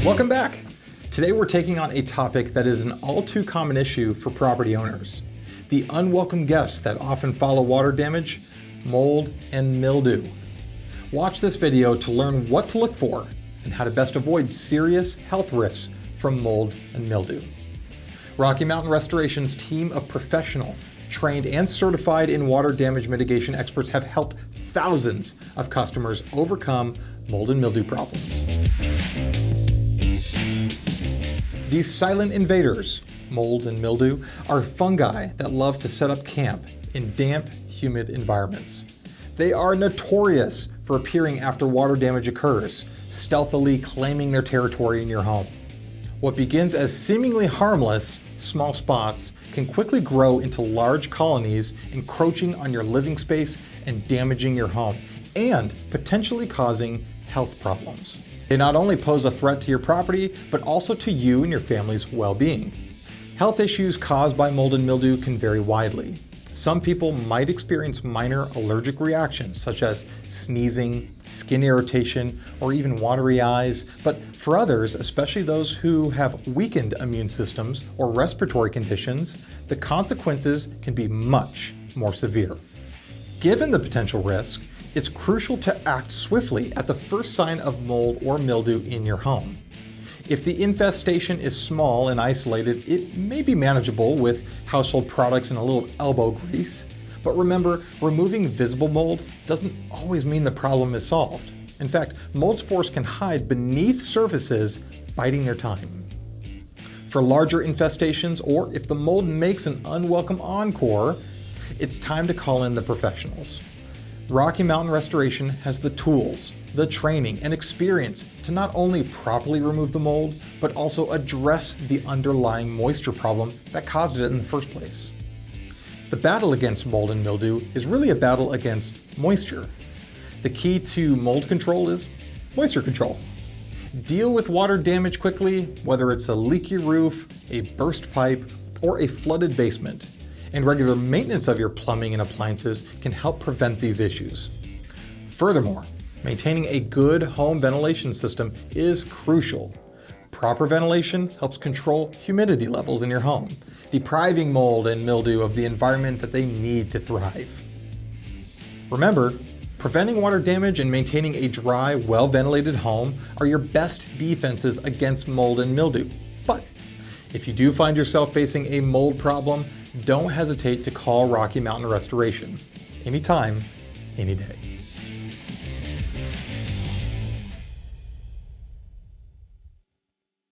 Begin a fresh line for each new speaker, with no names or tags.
Welcome back. Today we're taking on a topic that is an all too common issue for property owners. The unwelcome guests that often follow water damage, mold, and mildew. Watch this video to learn what to look for and how to best avoid serious health risks from mold and mildew. Rocky Mountain Restoration's team of professional, trained, and certified in water damage mitigation experts have helped thousands of customers overcome mold and mildew problems. These silent invaders, mold and mildew, are fungi that love to set up camp in damp, humid environments. They are notorious for appearing after water damage occurs, stealthily claiming their territory in your home. What begins as seemingly harmless, small spots can quickly grow into large colonies, encroaching on your living space and damaging your home, and potentially causing health problems. They not only pose a threat to your property, but also to you and your family's well-being. Health issues caused by mold and mildew can vary widely. Some people might experience minor allergic reactions such as sneezing, skin irritation, or even watery eyes, but for others, especially those who have weakened immune systems or respiratory conditions, the consequences can be much more severe. Given the potential risk, it's crucial to act swiftly at the first sign of mold or mildew in your home. If the infestation is small and isolated, it may be manageable with household products and a little elbow grease. But remember, removing visible mold doesn't always mean the problem is solved. In fact, mold spores can hide beneath surfaces, biding their time. For larger infestations, or if the mold makes an unwelcome encore, it's time to call in the professionals. Rocky Mountain Restoration has the tools, the training, and experience to not only properly remove the mold, but also address the underlying moisture problem that caused it in the first place. The battle against mold and mildew is really a battle against moisture. The key to mold control is moisture control. Deal with water damage quickly, whether it's a leaky roof, a burst pipe, or a flooded basement. And regular maintenance of your plumbing and appliances can help prevent these issues. Furthermore, maintaining a good home ventilation system is crucial. Proper ventilation helps control humidity levels in your home, depriving mold and mildew of the environment that they need to thrive. Remember, preventing water damage and maintaining a dry, well-ventilated home are your best defenses against mold and mildew. But if you do find yourself facing a mold problem, don't hesitate to call Rocky Mountain Restoration. Anytime, any day.